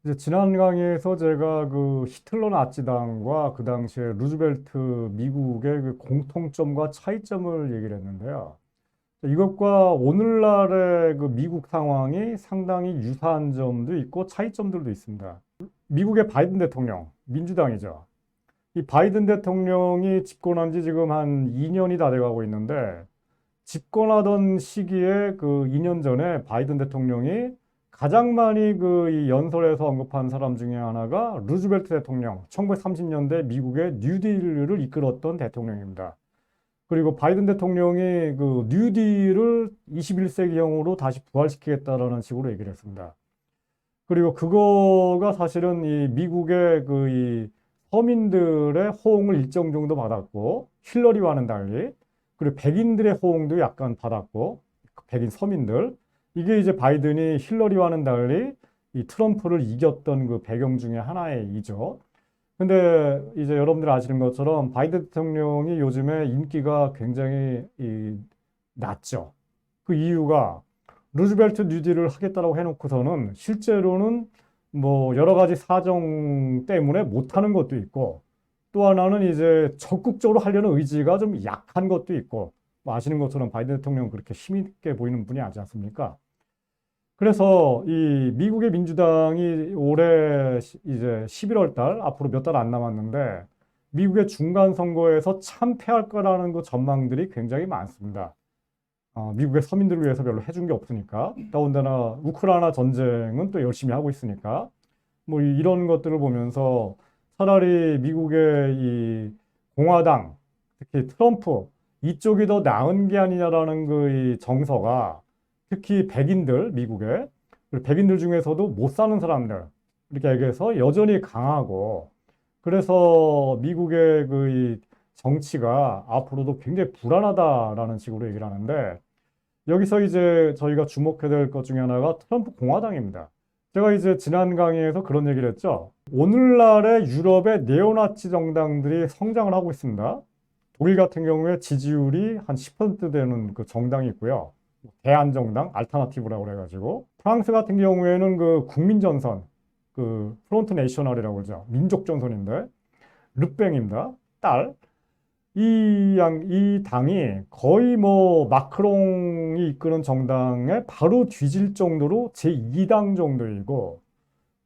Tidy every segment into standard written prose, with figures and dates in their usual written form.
이제 지난 강의에서 제가 그 히틀러 나치당과 그 당시에 루즈벨트 미국의 그 공통점과 차이점을 얘기를 했는데요. 이것과 오늘날의 그 미국 상황이 상당히 유사한 점도 있고 차이점들도 있습니다. 미국의 바이든 대통령, 민주당이죠. 이 바이든 대통령이 집권한 지 지금 한 2년이 다 돼가고 있는데 집권하던 시기에 그 2년 전에 바이든 대통령이 가장 많이 그 이 연설에서 언급한 사람 중에 하나가 루즈벨트 대통령, 1930년대 미국의 뉴딜을 이끌었던 대통령입니다. 그리고 바이든 대통령이 그 뉴딜을 21세기형으로 다시 부활시키겠다라는 식으로 얘기를 했습니다. 그리고 그거가 사실은 이 미국의 그 이 서민들의 호응을 일정 정도 받았고, 힐러리와는 달리, 그리고 백인들의 호응도 약간 받았고, 백인 서민들. 이게 이제 바이든이 힐러리와는 달리 이 트럼프를 이겼던 그 배경 중에 하나이죠. 근데 이제 여러분들 아시는 것처럼 바이든 대통령이 요즘에 인기가 굉장히 낮죠. 그 이유가 루즈벨트 뉴딜을 하겠다라고 해놓고서는 실제로는 뭐 여러 가지 사정 때문에 못하는 것도 있고, 또 하나는 이제 적극적으로 하려는 의지가 좀 약한 것도 있고, 뭐 아시는 것처럼 바이든 대통령은 그렇게 힘있게 보이는 분이 아니지 않습니까? 그래서 이 미국의 민주당이 올해 이제 11월 달, 앞으로 몇 달 안 남았는데, 미국의 중간 선거에서 참패할 거라는 그 전망들이 굉장히 많습니다. 미국의 서민들을 위해서 별로 해준 게 없으니까. 더군다나 우크라이나 전쟁은 또 열심히 하고 있으니까. 뭐 이런 것들을 보면서 차라리 미국의 이 공화당, 특히 트럼프 이쪽이 더 나은 게 아니냐라는 그 이 정서가 특히 백인들, 미국의 그리고 백인들 중에서도 못 사는 사람들 이렇게 얘기해서 여전히 강하고, 그래서 미국의 그 이 정치가 앞으로도 굉장히 불안하다라는 식으로 얘기를 하는데, 여기서 이제 저희가 주목해야 될 것 중에 하나가 트럼프 공화당입니다. 제가 이제 지난 강의에서 그런 얘기를 했죠. 오늘날의 유럽의 네오나치 정당들이 성장을 하고 있습니다. 독일 같은 경우에 지지율이 한 10% 되는 그 정당이 있고요. 대안정당, 알타나티브라고 그래가지고. 프랑스 같은 경우에는 그 국민전선, 그 프론트 내셔널이라고 그러죠. 민족전선인데, 르뱅입니다. 딸. 이 당이 거의 뭐 마크롱이 이끄는 정당에 바로 뒤질 정도로 제2당 정도이고,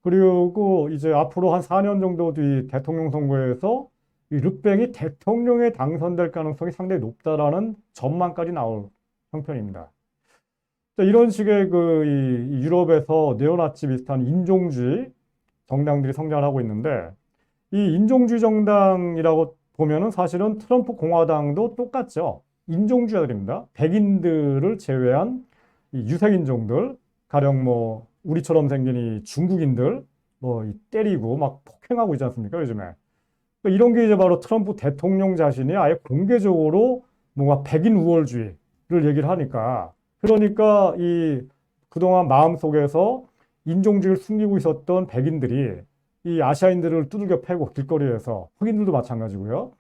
그리고 이제 앞으로 한 4년 정도 뒤 대통령 선거에서 이 르팽이 대통령에 당선될 가능성이 상당히 높다라는 전망까지 나올 형편입니다. 이런 식의 그 이 유럽에서 네오나치 비슷한 인종주의 정당들이 성장을 하고 있는데, 이 인종주의 정당이라고 보면은 사실은 트럼프 공화당도 똑같죠. 인종주의자들입니다. 백인들을 제외한 이 유색인종들, 가령 뭐 우리처럼 생긴 이 중국인들 뭐 때리고 막 폭행하고 있지 않습니까, 요즘에. 그러니까 이런 게 이제 바로 트럼프 대통령 자신이 아예 공개적으로 뭔가 백인 우월주의를 얘기를 하니까, 그러니까 이 그동안 마음속에서 인종주의를 숨기고 있었던 백인들이 이 아시아인들을 두들겨 패고 길거리에서, 흑인들도 마찬가지고요.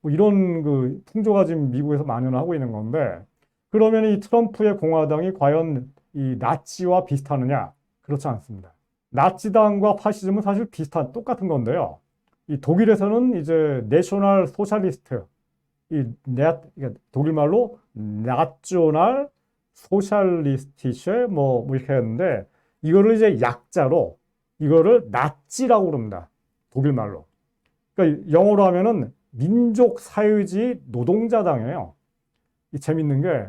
뭐 이런 그 풍조가 지금 미국에서 만연을 하고 있는 건데, 그러면 이 트럼프의 공화당이 과연 이 나치와 비슷하느냐? 그렇지 않습니다. 나치당과 파시즘은 사실 똑같은 건데요. 이 독일에서는 이제 내셔널 소셜리스트, 독일말로 나цион알 소셜리스티쉐 뭐 이렇게 했는데, 이거를 이제 약자로 이거를 나치라고 그럽니다. 독일말로. 그러니까 영어로 하면은 민족 사회주의 노동자당이에요. 이 재밌는 게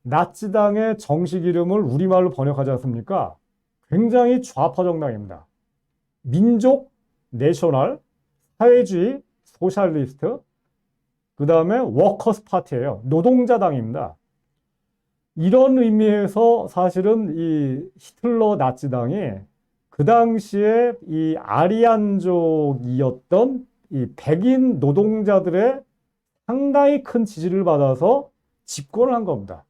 나치당의 정식 이름을 우리말로 번역하지 않습니까? 굉장히 좌파 정당입니다. 민족, 내셔널, 사회주의, 소셜리스트, 그 다음에 워커스 파티예요. 노동자당입니다. 이런 의미에서 사실은 이 히틀러 나치당이 그 당시에 이 아리안족이었던 이 백인 노동자들의 상당히 큰 지지를 받아서 집권을 한 겁니다.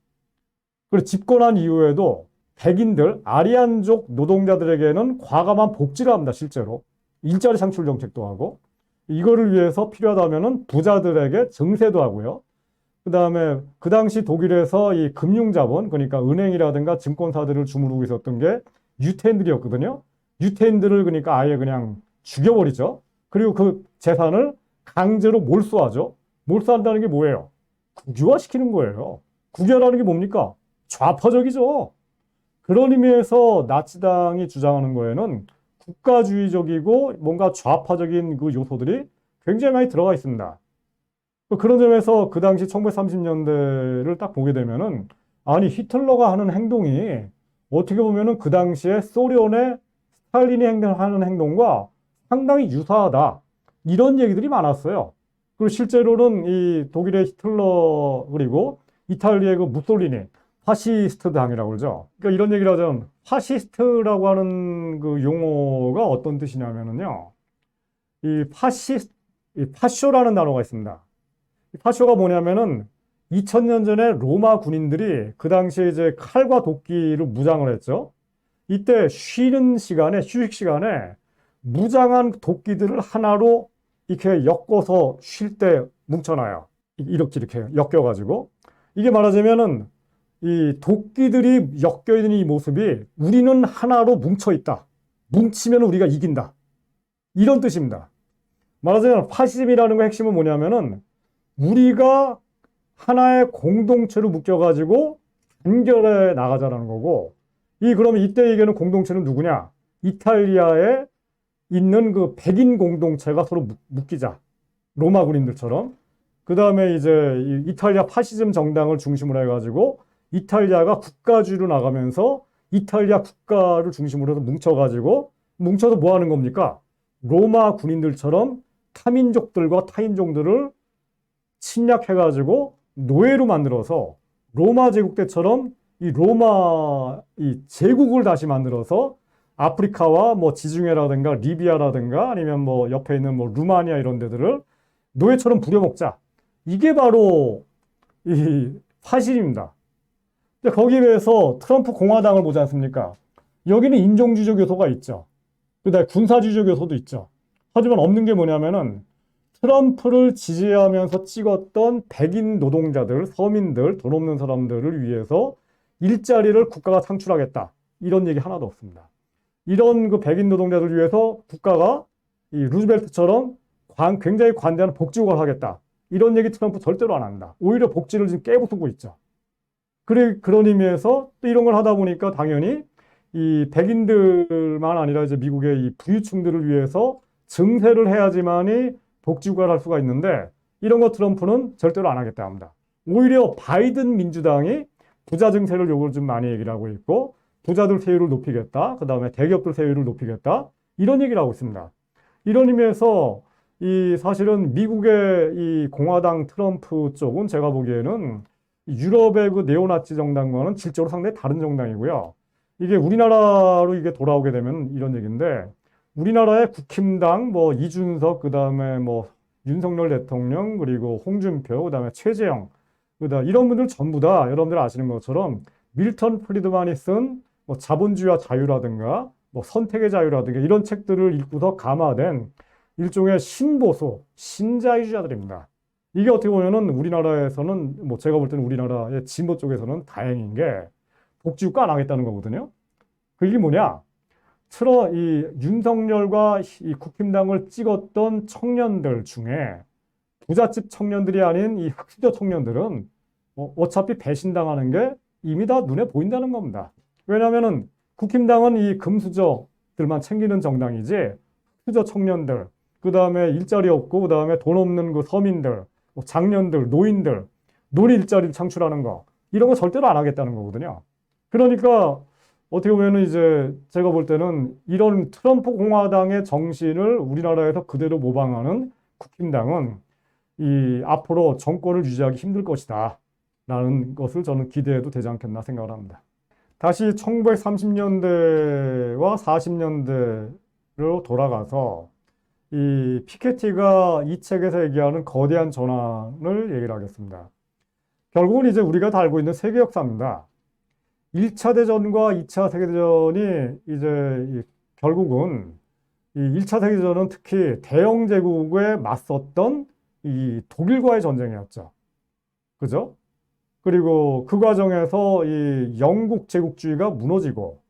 그리고 집권한 이후에도 백인들, 아리안족 노동자들에게는 과감한 복지를 합니다, 실제로. 일자리 창출 정책도 하고. 이거를 위해서 필요하다면은 부자들에게 증세도 하고요. 그 다음에 그 당시 독일에서 이 금융자본, 그러니까 은행이라든가 증권사들을 주무르고 있었던 게 유태인들이었거든요. 유태인들을 그러니까 아예 그냥 죽여버리죠. 그리고 그 재산을 강제로 몰수하죠. 몰수한다는 게 뭐예요? 국유화시키는 거예요. 국유화라는 게 뭡니까? 좌파적이죠. 그런 의미에서 나치당이 주장하는 거에는 국가주의적이고 뭔가 좌파적인 그 요소들이 굉장히 많이 들어가 있습니다. 그런 점에서 그 당시 1930년대를 딱 보게 되면은 아니 히틀러가 하는 행동이 어떻게 보면은 그 당시에 소련의 스탈린이 하는 행동과 상당히 유사하다. 이런 얘기들이 많았어요. 그리고 실제로는 이 독일의 히틀러 그리고 이탈리아의 그 무솔리니 파시스트 당이라고 그러죠. 그러니까 이런 얘기를 하자면 파시스트라고 하는 그 용어가 어떤 뜻이냐면은요. 이 파쇼라는 단어가 있습니다. 파쇼가 뭐냐면은 2000년 전에 로마 군인들이 그 당시에 이제 칼과 도끼를 무장을 했죠. 이때 쉬는 시간에, 휴식 시간에 무장한 도끼들을 하나로 이렇게 엮어서 쉴 때 뭉쳐놔요. 이렇게 엮여가지고. 이게 말하자면은 이 도끼들이 엮여 있는 이 모습이 우리는 하나로 뭉쳐 있다. 뭉치면 우리가 이긴다. 이런 뜻입니다. 말하자면 파시즘이라는 거 핵심은 뭐냐면은 우리가 하나의 공동체로 묶여가지고 단결해 나가자라는 거고, 그러면 이때 얘기하는 공동체는 누구냐? 이탈리아에 있는 그 백인 공동체가 서로 묶이자. 로마 군인들처럼. 그 다음에 이제 이탈리아 파시즘 정당을 중심으로 해가지고 이탈리아가 국가주의로 나가면서 이탈리아 국가를 중심으로 해서 뭉쳐서 뭐 하는 겁니까? 로마 군인들처럼 타민족들과 타인종들을 침략해가지고 노예로 만들어서 로마 제국 때처럼 이 로마 제국을 다시 만들어서 아프리카와 뭐 지중해라든가 리비아라든가 아니면 뭐 옆에 있는 뭐 루마니아 이런 데들을 노예처럼 부려먹자. 이게 바로 이 파시즘입니다. 근데 거기에 비해서 트럼프 공화당을 보지 않습니까? 여기는 인종주의적 요소가 있죠. 그다음에 군사주의적 요소도 있죠. 하지만 없는 게 뭐냐면은 트럼프를 지지하면서 찍었던 백인 노동자들, 서민들, 돈 없는 사람들을 위해서 일자리를 국가가 창출하겠다. 이런 얘기 하나도 없습니다. 이런 그 백인 노동자들을 위해서 국가가 이 루즈벨트처럼 굉장히 관대한 복지국가를 하겠다. 이런 얘기 트럼프 절대로 안 한다. 오히려 복지를 지금 깨부수고 있죠. 그런 의미에서 또 이런 걸 하다 보니까 당연히 이 백인들만 아니라 이제 미국의 이 부유층들을 위해서 증세를 해야지만이 복지국가를 할 수가 있는데 이런 거 트럼프는 절대로 안 하겠다 합니다. 오히려 바이든 민주당이 부자 증세를 요걸 좀 많이 얘기를 하고 있고 부자들 세율을 높이겠다. 그 다음에 대기업들 세율을 높이겠다. 이런 얘기를 하고 있습니다. 이런 의미에서 사실은 미국의 이 공화당 트럼프 쪽은 제가 보기에는 유럽의 그 네오나치 정당과는 질적으로 상당히 다른 정당이고요. 이게 우리나라로 이게 돌아오게 되면 이런 얘기인데 우리나라의 국힘당 뭐 이준석 그다음에 뭐 윤석열 대통령 그리고 홍준표 그다음에 최재형 그다음 이런 분들 전부 다 여러분들 아시는 것처럼 밀턴 프리드만이 쓴 뭐 자본주의와 자유라든가 뭐 선택의 자유라든가 이런 책들을 읽고서 감화된 일종의 신보수 신자유주의자들입니다. 이게 어떻게 보면은 우리나라에서는 뭐 제가 볼 때는 우리나라의 진보 쪽에서는 다행인 게 복지국가 안 하겠다는 거거든요. 그게 뭐냐? 이 윤석열과 이 국힘당을 찍었던 청년들 중에 부잣집 청년들이 아닌 이 흑수저 청년들은 어차피 배신당하는 게 이미 다 눈에 보인다는 겁니다. 왜냐하면은 국힘당은 이 금수저들만 챙기는 정당이지 흑수저 청년들, 그 다음에 일자리 없고 그 다음에 돈 없는 그 서민들, 장년들, 노인들, 놀이 일자리를 창출하는 거 이런 거 절대로 안 하겠다는 거거든요. 그러니까 어떻게 보면 이제 제가 볼 때는 이런 트럼프 공화당의 정신을 우리나라에서 그대로 모방하는 국힘당은 앞으로 정권을 유지하기 힘들 것이다 라는 것을 저는 기대해도 되지 않겠나 생각을 합니다. 다시 1930년대와 40년대로 돌아가서 이 피케티가 이 책에서 얘기하는 거대한 전환을 얘기를 하겠습니다. 결국은 이제 우리가 다 알고 있는 세계 역사입니다. 1차 대전과 2차 세계대전이 이제 결국은 이 1차 세계대전은 특히 대영 제국에 맞섰던 이 독일과의 전쟁이었죠. 그죠? 그리고 그 과정에서 이 영국 제국주의가 무너지고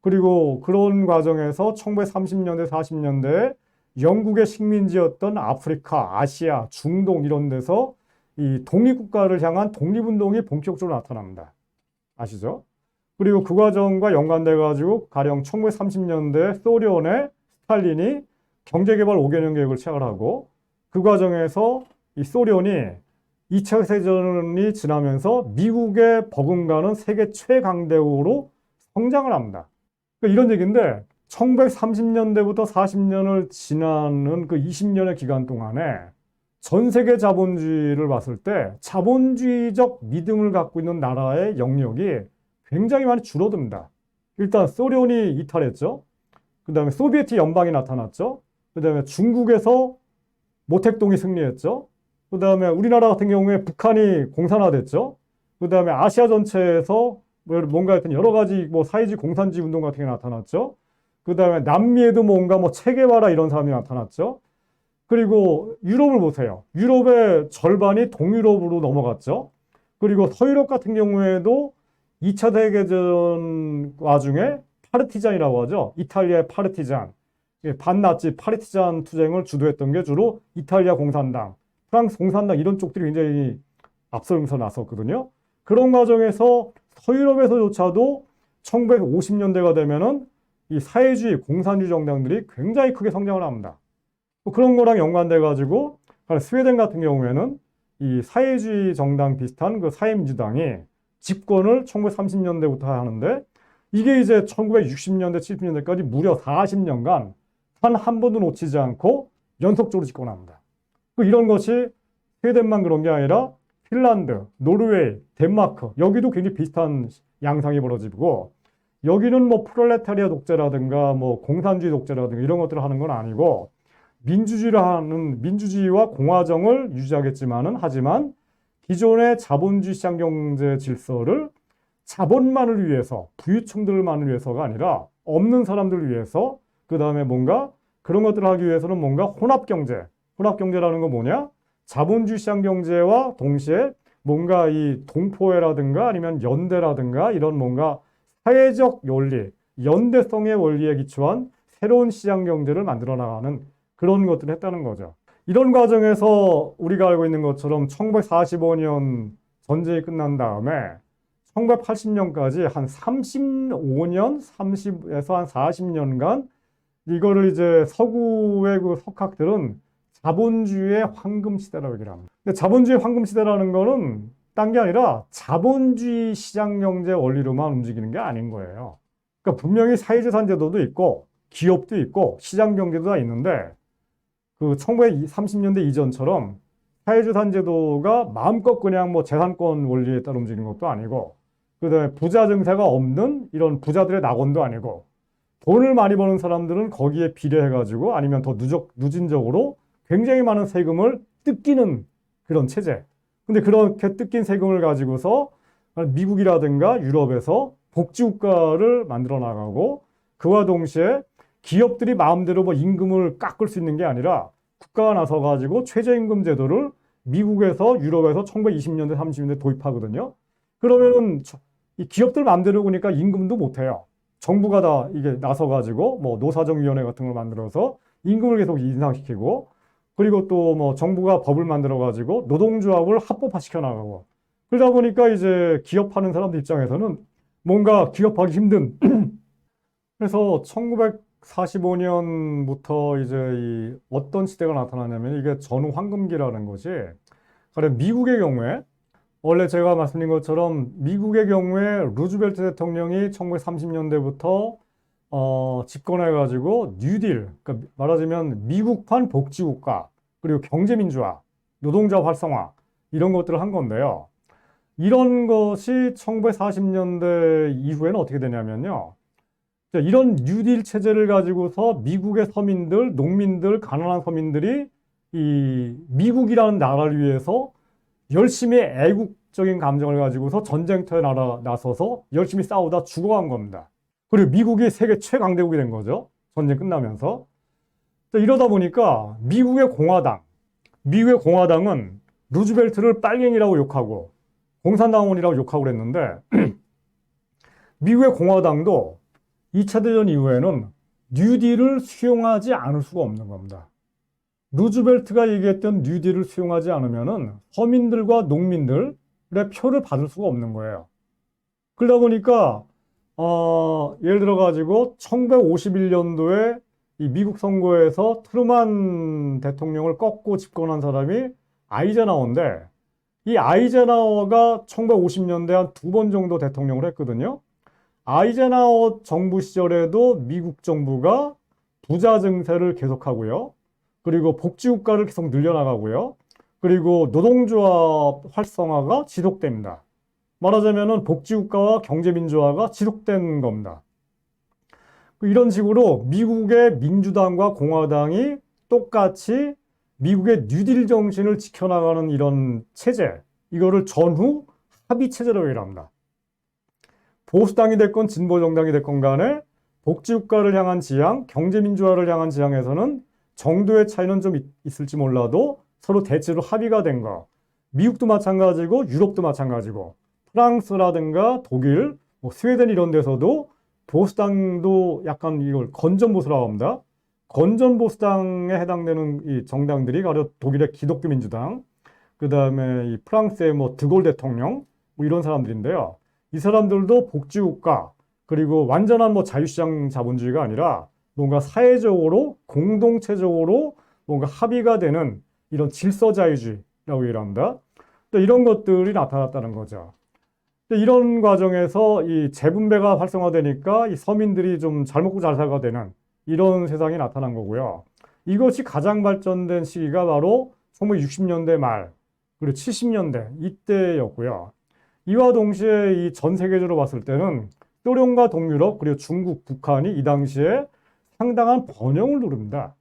그리고 그런 과정에서 1930년대, 40년대에 영국의 식민지였던 아프리카, 아시아, 중동 이런 데서 이 독립국가를 향한 독립운동이 본격적으로 나타납니다. 아시죠? 그리고 그 과정과 연관돼 가지고 가령 1930년대 소련의 스탈린이 경제개발 5개년 계획을 시작을 하고 그 과정에서 이 소련이 2차 세계대전이 지나면서 미국에 버금가는 세계 최강대국으로 성장을 합니다. 그러니까 이런 얘기인데 1930년대부터 40년을 지나는 그 20년의 기간 동안에 전 세계 자본주의를 봤을 때 자본주의적 믿음을 갖고 있는 나라의 영역이 굉장히 많이 줄어듭니다. 일단 소련이 이탈했죠. 그 다음에 소비에트 연방이 나타났죠. 그 다음에 중국에서 모택동이 승리했죠. 그 다음에 우리나라 같은 경우에 북한이 공산화됐죠. 그 다음에 아시아 전체에서 뭔가 하여튼 여러 가지 뭐 사회주의 공산주의 운동 같은 게 나타났죠. 그 다음에 남미에도 뭔가 뭐 체게바라 이런 사람이 나타났죠. 그리고 유럽을 보세요. 유럽의 절반이 동유럽으로 넘어갔죠. 그리고 서유럽 같은 경우에도 2차 대제전 와중에 파르티잔이라고 하죠. 이탈리아의 파르티잔. 반나치 파르티잔 투쟁을 주도했던 게 주로 이탈리아 공산당, 프랑스 공산당 이런 쪽들이 굉장히 앞서면서 나섰거든요. 그런 과정에서 서유럽에서조차도 1950년대가 되면은 이 사회주의, 공산주의 정당들이 굉장히 크게 성장을 합니다. 그런 거랑 연관돼 가지고 스웨덴 같은 경우에는 이 사회주의 정당 비슷한 그 사회민주당이 집권을 1930년대부터 하는데 이게 이제 1960년대, 70년대까지 무려 40년간 단 한 번도 놓치지 않고 연속적으로 집권합니다. 이런 것이 스웨덴만 그런 게 아니라 핀란드, 노르웨이, 덴마크 여기도 굉장히 비슷한 양상이 벌어지고 여기는 뭐 프롤레타리아 독재라든가 뭐 공산주의 독재라든가 이런 것들을 하는 건 아니고 민주주의와 공화정을 유지하겠지만은 하지만 기존의 자본주의 시장 경제 질서를 자본만을 위해서 부유층들만을 위해서가 아니라 없는 사람들을 위해서 그 다음에 뭔가 그런 것들을 하기 위해서는 뭔가 혼합경제라는 건 뭐냐? 자본주의 시장 경제와 동시에 뭔가 이 동포회라든가 아니면 연대라든가 이런 뭔가 사회적 원리, 연대성의 원리에 기초한 새로운 시장 경제를 만들어 나가는 그런 것들을 했다는 거죠. 이런 과정에서 우리가 알고 있는 것처럼 1945년 전쟁이 끝난 다음에 1980년까지 한 35년, 30에서 한 40년간 이거를 이제 서구의 그 석학들은 자본주의의 황금 시대라고 얘기를 합니다. 근데 자본주의 황금 시대라는 거는 딴 게 아니라 자본주의 시장 경제 원리로만 움직이는 게 아닌 거예요. 그러니까 분명히 사회재산 제도도 있고 기업도 있고 시장 경제도 다 있는데 그 1930년대 이전처럼 사회재산 제도가 마음껏 그냥 뭐 재산권 원리에 따라 움직이는 것도 아니고 그다음에 부자 증세가 없는 이런 부자들의 낙원도 아니고 돈을 많이 버는 사람들은 거기에 비례해가지고 아니면 더 누진적으로 굉장히 많은 세금을 뜯기는 그런 체제. 근데 그렇게 뜯긴 세금을 가지고서 미국이라든가 유럽에서 복지국가를 만들어 나가고 그와 동시에 기업들이 마음대로 뭐 임금을 깎을 수 있는 게 아니라 국가가 나서가지고 최저임금 제도를 미국에서 유럽에서 1920년대, 30년대 도입하거든요. 그러면은 이 기업들 마음대로 보니까 임금도 못해요. 정부가 다 이게 나서가지고 뭐 노사정위원회 같은 걸 만들어서 임금을 계속 인상시키고 그리고 또 뭐 정부가 법을 만들어가지고 노동조합을 합법화시켜 나가고 그러다 보니까 이제 기업하는 사람들 입장에서는 뭔가 기업하기 힘든 그래서 1945년부터 이제 이 어떤 시대가 나타나냐면 이게 전후황금기라는 것이 가령 미국의 경우에 원래 제가 말씀드린 것처럼 미국의 경우에 루즈벨트 대통령이 1930년대부터 집권해가지고 뉴딜, 그러니까 말하자면 미국판 복지국가, 그리고 경제민주화, 노동자 활성화 이런 것들을 한 건데요. 이런 것이 1940년대 이후에는 어떻게 되냐면요. 이런 뉴딜 체제를 가지고서 미국의 서민들, 농민들, 가난한 서민들이 이 미국이라는 나라를 위해서 열심히 애국적인 감정을 가지고서 전쟁터에 나서서 열심히 싸우다 죽어간 겁니다. 그리고 미국이 세계 최강대국이 된 거죠. 전쟁 끝나면서. 이러다 보니까 미국의 공화당은 루즈벨트를 빨갱이라고 욕하고 공산당원이라고 욕하고 그랬는데 미국의 공화당도 2차 대전 이후에는 뉴딜을 수용하지 않을 수가 없는 겁니다. 루즈벨트가 얘기했던 뉴딜을 수용하지 않으면은 서민들과 농민들의 표를 받을 수가 없는 거예요. 그러다 보니까 예를 들어 가지고 1951년도에 이 미국 선거에서 트루만 대통령을 꺾고 집권한 사람이 아이젠하워인데, 이 아이젠하워가 1950년대 한 두 번 정도 대통령을 했거든요. 아이젠하워 정부 시절에도 미국 정부가 부자 증세를 계속하고요. 그리고 복지국가를 계속 늘려나가고요. 그리고 노동조합 활성화가 지속됩니다. 말하자면은 복지국가와 경제민주화가 지속된 겁니다. 이런 식으로 미국의 민주당과 공화당이 똑같이 미국의 뉴딜 정신을 지켜나가는 이런 체제, 이거를 전후 합의 체제라고 얘기합니다. 보수당이 됐건 진보정당이 됐건 간에 복지국가를 향한 지향, 경제민주화를 향한 지향에서는 정도의 차이는 좀 있을지 몰라도 서로 대체로 합의가 된 거. 미국도 마찬가지고 유럽도 마찬가지고 프랑스라든가 독일, 스웨덴 이런 데서도 보수당도 약간 이걸 건전보수라고 합니다. 건전보수당에 해당되는 이 정당들이 바로 독일의 기독교 민주당, 그 다음에 이 프랑스의 드골 대통령, 이런 사람들인데요. 이 사람들도 복지국가, 그리고 완전한 자유시장 자본주의가 아니라 뭔가 사회적으로, 공동체적으로 뭔가 합의가 되는 이런 질서자유주의라고 얘기를 합니다. 또 이런 것들이 나타났다는 거죠. 이런 과정에서 이 재분배가 활성화되니까 이 서민들이 좀 잘 먹고 잘 살게 되는 이런 세상이 나타난 거고요. 이것이 가장 발전된 시기가 바로 1960년대 말, 그리고 70년대 이때였고요. 이와 동시에 이 전 세계적으로 봤을 때는 소련과 동유럽, 그리고 중국, 북한이 이 당시에 상당한 번영을 누릅니다.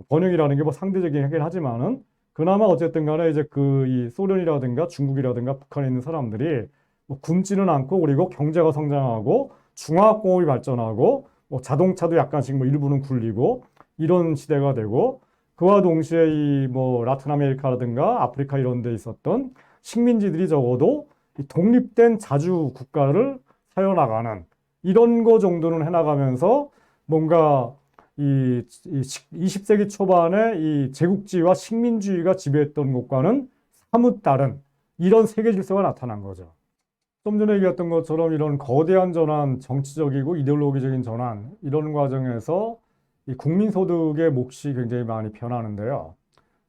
번영이라는 게 상대적인 얘기를 하지만은 그나마 어쨌든 간에 이제 이 소련이라든가 중국이라든가 북한에 있는 사람들이 굶지는 않고, 그리고 경제가 성장하고 중화학공업이 발전하고 자동차도 약간씩 일부는 굴리고 이런 시대가 되고, 그와 동시에 이 라틴 아메리카라든가 아프리카 이런 데 있었던 식민지들이 적어도 이 독립된 자주 국가를 세워나가는 이런 거 정도는 해나가면서 뭔가 이 20세기 초반에 이 제국주의와 식민주의가 지배했던 것과는 사뭇 다른 이런 세계 질서가 나타난 거죠. 좀 전에 얘기했던 것처럼 이런 거대한 전환, 정치적이고 이데올로기적인 전환, 이런 과정에서 이 국민소득의 몫이 굉장히 많이 변하는데요.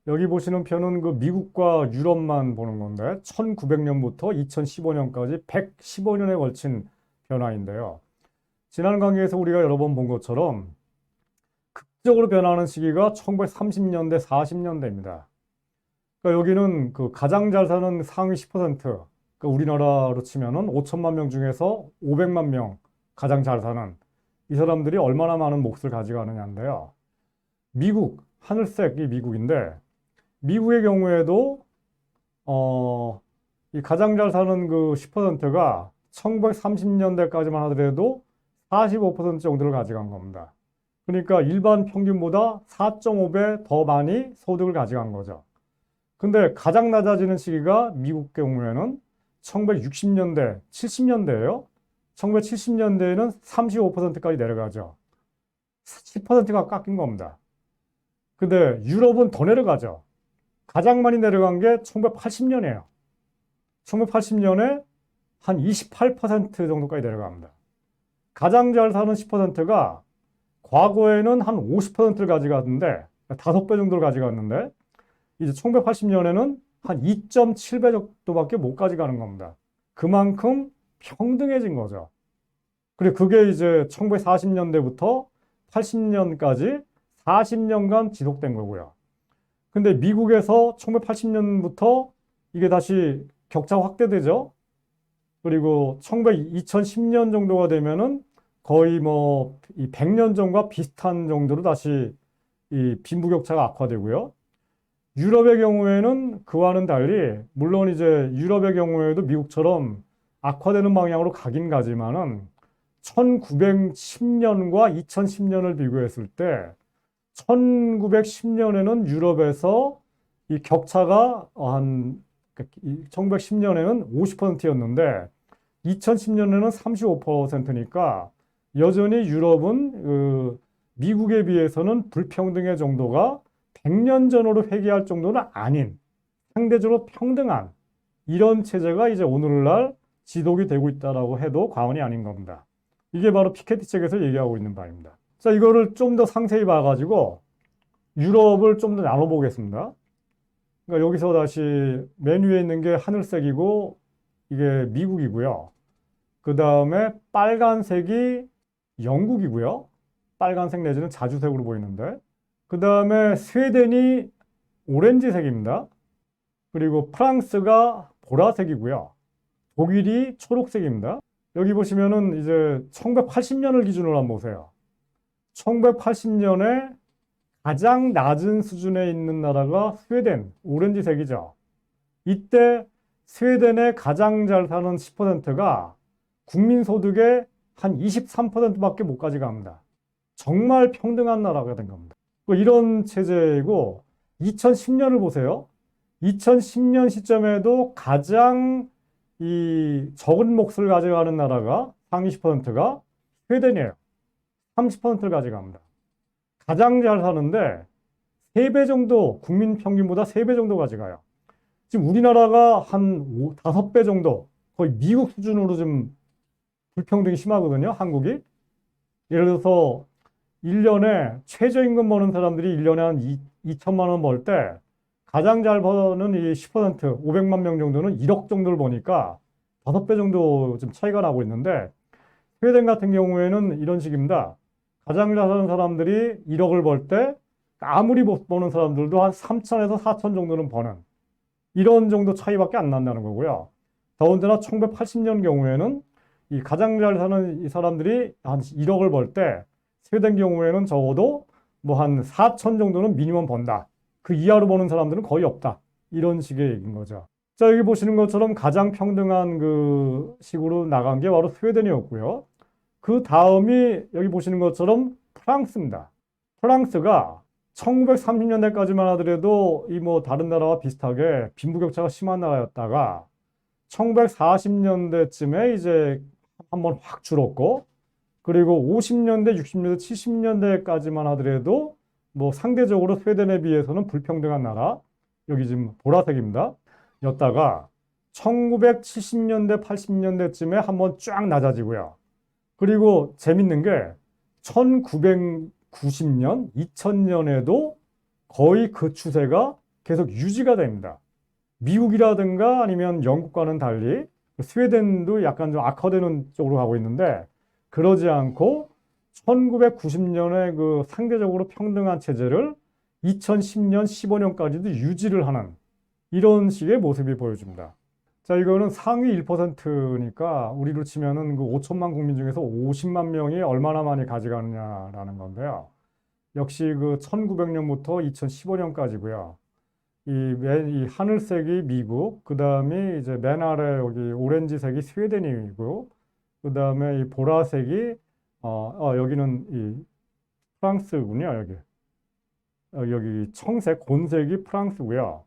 여기 보시는 편은 그 미국과 유럽만 보는 건데 1900년부터 2015년까지 115년에 걸친 변화인데요. 지난 강의에서 우리가 여러 번 본 것처럼 극적으로 변하는 시기가 1930년대, 40년대입니다. 그러니까 여기는 그 가장 잘 사는 상위 10%, 그러니까 우리나라로 치면은 5천만 명 중에서 500만 명 가장 잘 사는 이 사람들이 얼마나 많은 몫을 가져가느냐인데요. 미국, 하늘색이 미국인데, 미국의 경우에도 이 가장 잘 사는 그 10%가 1930년대까지만 하더라도 45% 정도를 가져간 겁니다. 그러니까 일반 평균보다 4.5배 더 많이 소득을 가져간 거죠. 근데 가장 낮아지는 시기가 미국 경우에는 1960년대, 70년대예요. 1970년대에는 35%까지 내려가죠. 10%가 깎인 겁니다. 근데 유럽은 더 내려가죠. 가장 많이 내려간 게 1980년이에요. 1980년에 한 28% 정도까지 내려갑니다. 가장 잘 사는 10%가 과거에는 한 50%를 가져갔는데, 5배 정도를 가져갔는데, 이제 1980년에는 한 2.7배 정도밖에 못 가져가는 겁니다. 그만큼 평등해진 거죠. 그리고 그게 이제 1940년대부터 80년까지 40년간 지속된 거고요. 근데 미국에서 1980년부터 이게 다시 격차 확대되죠. 그리고 2010년 정도가 되면은 거의 이 100년 전과 비슷한 정도로 다시 이 빈부격차가 악화되고요. 유럽의 경우에는 그와는 달리, 물론 이제 유럽의 경우에도 미국처럼 악화되는 방향으로 가긴 가지만은 1910년과 2010년을 비교했을 때 1910년에는 유럽에서 이 격차가 1910년에는 50%였는데 2010년에는 35%니까 여전히 유럽은 미국에 비해서는 불평등의 정도가 100년 전으로 회귀할 정도는 아닌 상대적으로 평등한 이런 체제가 이제 오늘날 지속이 되고 있다라고 해도 과언이 아닌 겁니다. 이게 바로 피케티 책에서 얘기하고 있는 바입니다. 자, 이거를 좀 더 상세히 봐가지고 유럽을 좀 더 나눠보겠습니다. 그러니까 여기서 다시 맨 위에 있는 게 하늘색이고 이게 미국이고요. 그 다음에 빨간색이 영국이고요. 빨간색 내지는 자주색으로 보이는데. 그 다음에 스웨덴이 오렌지색입니다. 그리고 프랑스가 보라색이고요. 독일이 초록색입니다. 여기 보시면은 이제 1980년을 기준으로 한번 보세요. 1980년에 가장 낮은 수준에 있는 나라가 스웨덴, 오렌지색이죠. 이때 스웨덴의 가장 잘 사는 10%가 국민소득의 한 23%밖에 못 가져갑니다. 정말 평등한 나라가 된 겁니다. 이런 체제이고 2010년을 보세요. 2010년 시점에도 가장 이 적은 몫을 가져가는 나라가 상위 10%가 스웨덴이에요. 30%를 가져갑니다. 가장 잘 사는데 3배 정도, 국민 평균보다 3배 정도 가져가요. 지금 우리나라가 한 5배 정도, 거의 미국 수준으로 좀 불평등이 심하거든요, 한국이. 예를 들어서 1년에 최저임금 버는 사람들이 1년에 한 2천만 원 벌 때 가장 잘 버는 이 10%, 500만 명 정도는 1억 정도를 버니까 5배 정도 좀 차이가 나고 있는데 스웨덴 같은 경우에는 이런 식입니다. 가장 잘 사는 사람들이 1억을 벌 때 아무리 못 버는 사람들도 한 3천에서 4천 정도는 버는 이런 정도 차이밖에 안 난다는 거고요. 더군다나 1980년 경우에는 이 가장 잘 사는 이 사람들이 한 1억을 벌 때 스웨덴 경우에는 적어도 뭐 한 4천 정도는 미니멈 번다. 그 이하로 버는 사람들은 거의 없다. 이런 식의 얘기인 거죠. 자, 여기 보시는 것처럼 가장 평등한 그 식으로 나간 게 바로 스웨덴이었고요. 그 다음이 여기 보시는 것처럼 프랑스입니다. 프랑스가 1930년대까지만 하더라도 이 뭐 다른 나라와 비슷하게 빈부격차가 심한 나라였다가 1940년대쯤에 이제 한번 확 줄었고 그리고 50년대, 60년대, 70년대까지만 하더라도 뭐 상대적으로 스웨덴에 비해서는 불평등한 나라, 여기 지금 보라색입니다. 였다가 1970년대, 80년대쯤에 한번 쫙 낮아지고요. 그리고 재밌는 게 1990년, 2000년에도 거의 그 추세가 계속 유지가 됩니다. 미국이라든가 아니면 영국과는 달리 스웨덴도 약간 좀 악화되는 쪽으로 가고 있는데 그러지 않고 1990년에 그 상대적으로 평등한 체제를 2010년, 15년까지도 유지를 하는 이런 식의 모습이 보여집니다. 자, 이거는 상위 1%니까 우리로 치면은 그 5천만 국민 중에서 50만 명이 얼마나 많이 가져가느냐라는 건데요. 역시 그 1900년부터 2015년까지고요. 이 하늘색이 미국, 그 다음에 이제 맨 아래 여기 오렌지색이 스웨덴이고, 그 다음에 이 보라색이 여기는 이 프랑스군요. 여기 청색, 곤색이 프랑스고요.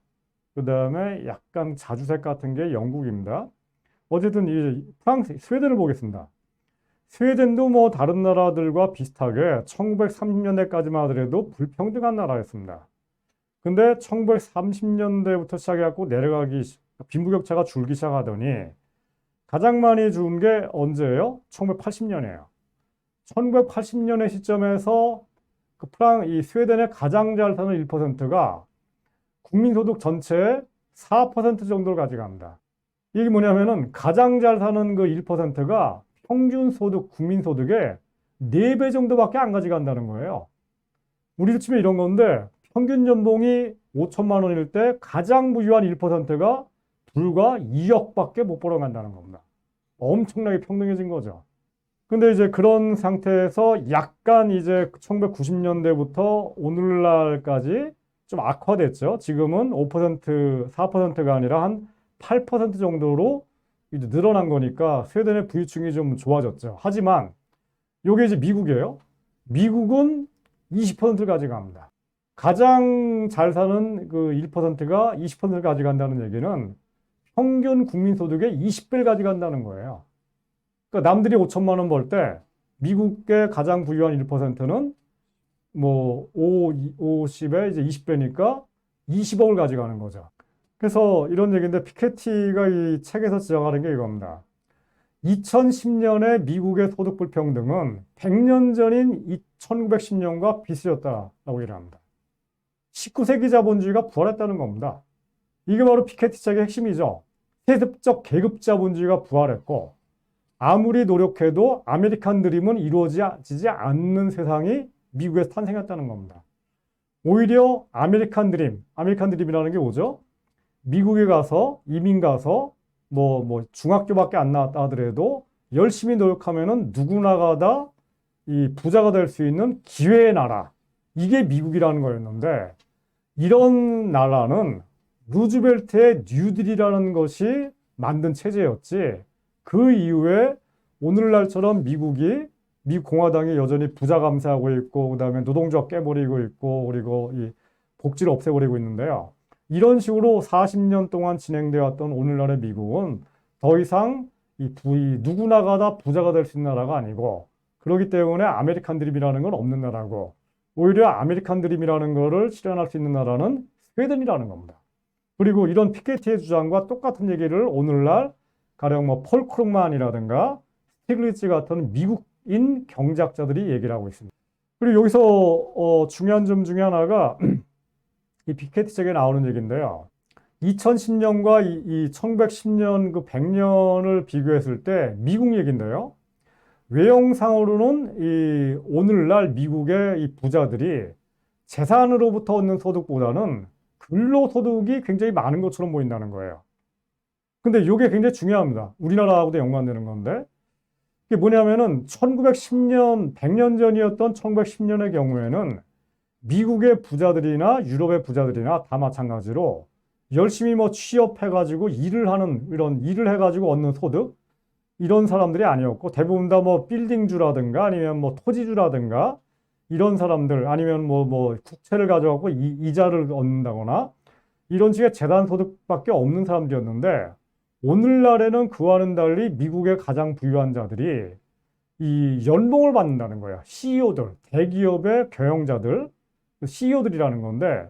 그 다음에 약간 자주색 같은 게 영국입니다. 어쨌든 이 스웨덴을 보겠습니다. 스웨덴도 뭐 다른 나라들과 비슷하게 1930년대까지만 하더라도 불평등한 나라였습니다. 근데 1930년대부터 시작해갖고 내려가기, 빈부격차가 줄기 시작하더니 가장 많이 준 게 언제예요? 1980년이에요. 1980년의 시점에서 이 스웨덴의 가장 잘 사는 1%가 국민소득 전체의 4% 정도를 가져갑니다. 이게 뭐냐면은 가장 잘 사는 그 1%가 평균 소득, 국민소득의 4배 정도밖에 안 가져간다는 거예요. 우리로 치면 이런 건데 평균 연봉이 5천만 원일 때 가장 부유한 1%가 불과 2억밖에 못 벌어간다는 겁니다. 엄청나게 평등해진 거죠. 근데 이제 그런 상태에서 약간 이제 1990년대부터 오늘날까지 좀 악화됐죠. 지금은 5%, 4%가 아니라 한 8% 정도로 이제 늘어난 거니까 스웨덴의 부유층이 좀 좋아졌죠. 하지만 이게 이제 미국이에요. 미국은 20%를 가져갑니다. 가장 잘 사는 그 1%가 20%를 가져간다는 얘기는 평균 국민소득의 20배를 가져간다는 거예요. 그러니까 남들이 5천만 원 벌 때 미국의 가장 부유한 1%는 뭐 50에 이제 20배니까 20억을 가져가는 거죠. 그래서 이런 얘기인데 피케티가 이 책에서 지적하는 게 이겁니다. 2010년에 미국의 소득 불평등은 100년 전인 1910년과 비슷했다라고 얘기를 합니다. 19세기 자본주의가 부활했다는 겁니다. 이게 바로 피케티 책의 핵심이죠. 세습적 계급 자본주의가 부활했고 아무리 노력해도 아메리칸 드림은 이루어지지 않는 세상이 미국에서 탄생했다는 겁니다. 오히려 아메리칸 드림이라는 게 뭐죠? 미국에 가서 이민 가서 뭐 중학교밖에 안 나왔다 하더라도 열심히 노력하면은 누구나가 다 이 부자가 될 수 있는 기회의 나라. 이게 미국이라는 거였는데 이런 나라는 루즈벨트의 뉴딜이라는 것이 만든 체제였지. 그 이후에 오늘날처럼 미국 공화당이 여전히 부자 감세하고 있고 그다음에 노동조합 깨버리고 있고 그리고 이 복지를 없애버리고 있는데요. 이런 식으로 40년 동안 진행되어 왔던 오늘날의 미국은 더 이상 누구나가 다 부자가 될 수 있는 나라가 아니고 그렇기 때문에 아메리칸 드림이라는 건 없는 나라고 오히려 아메리칸 드림이라는 거를 실현할 수 있는 나라는 스웨덴이라는 겁니다. 그리고 이런 피케티의 주장과 똑같은 얘기를 오늘날 가령 뭐 폴 크루만이라든가 스티글리츠 같은 미국인 경제학자들이 얘기를 하고 있습니다. 그리고 여기서 중요한 점 중에 하나가 이 피케티 책에 나오는 얘기인데요. 2010년과 이 1910년 그 100년을 비교했을 때 미국 얘기인데요. 외형상으로는 이 오늘날 미국의 이 부자들이 재산으로부터 얻는 소득보다는 근로소득이 굉장히 많은 것처럼 보인다는 거예요. 근데 이게 굉장히 중요합니다. 우리나라하고도 연관되는 건데 이게 뭐냐면은 1910년, 100년 전이었던 1910년의 경우에는 미국의 부자들이나 유럽의 부자들이나 다 마찬가지로 열심히 뭐 취업해가지고 이런 일을 해가지고 얻는 소득 이런 사람들이 아니었고 대부분 다 뭐 빌딩주라든가 아니면 뭐 토지주라든가 이런 사람들 아니면 뭐 국채를 가져갖고 이자를 얻는다거나 이런 식의 재단 소득밖에 없는 사람들이었는데 오늘날에는 그와는 달리 미국의 가장 부유한 자들이 이 연봉을 받는다는 거예요. CEO들, 대기업의 경영자들, CEO들이라는 건데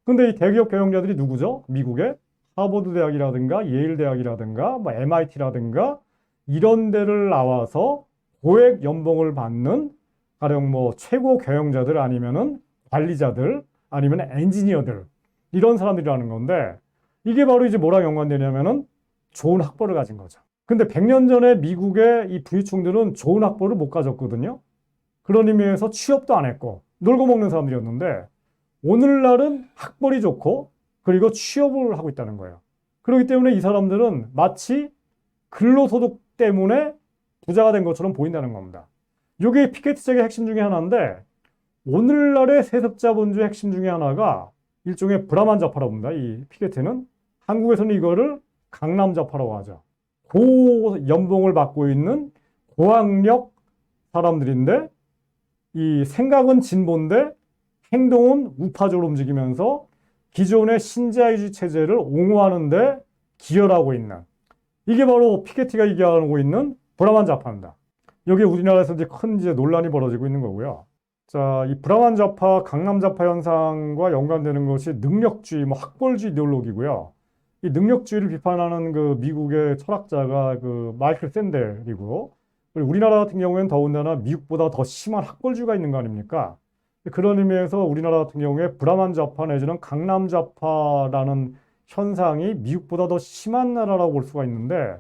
근데 이 대기업 경영자들이 누구죠? 미국의 하버드 대학이라든가 예일 대학이라든가 뭐 MIT라든가 이런 데를 나와서 고액 연봉을 받는 가령 뭐 최고 경영자들 아니면은 관리자들 아니면 엔지니어들 이런 사람들이라는 건데 이게 바로 이제 뭐랑 연관되냐면은 좋은 학벌을 가진 거죠. 근데 100년 전에 미국의 이 부유층들은 좋은 학벌을 못 가졌거든요. 그런 의미에서 취업도 안 했고 놀고 먹는 사람들이었는데 오늘날은 학벌이 좋고 그리고 취업을 하고 있다는 거예요. 그렇기 때문에 이 사람들은 마치 근로소득 때문에 부자가 된 것처럼 보인다는 겁니다. 이게 피케티 책의 핵심 중에 하나인데 오늘날의 세습자본주의 핵심 중에 하나가 일종의 브라만자파라고 합니다. 이 피케티는 한국에서는 이거를 강남자파라고 하죠. 고 연봉을 받고 있는 고학력 사람들인데 이 생각은 진보인데 행동은 우파적으로 움직이면서 기존의 신자유주의 체제를 옹호하는데 기여하고 있는 이게 바로 피케티가 얘기하고 있는 브라만자파입니다. 여기 우리나라에서 이제 큰 논란이 벌어지고 있는 거고요. 자, 이 브라만자파, 강남자파 현상과 연관되는 것이 능력주의, 뭐 학벌주의 이데올로기고요. 이 능력주의를 비판하는 그 미국의 철학자가 그 마이클 샌델이고, 그리고 우리나라 같은 경우에는 더군다나 미국보다 더 심한 학벌주의가 있는 거 아닙니까? 그런 의미에서 우리나라 같은 경우에 브라만자파 내지는 강남자파라는 현상이 미국보다 더 심한 나라라고 볼 수가 있는데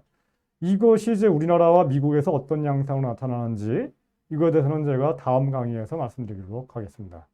이것이 이제 우리나라와 미국에서 어떤 양상으로 나타나는지 이거에 대해서는 제가 다음 강의에서 말씀드리도록 하겠습니다.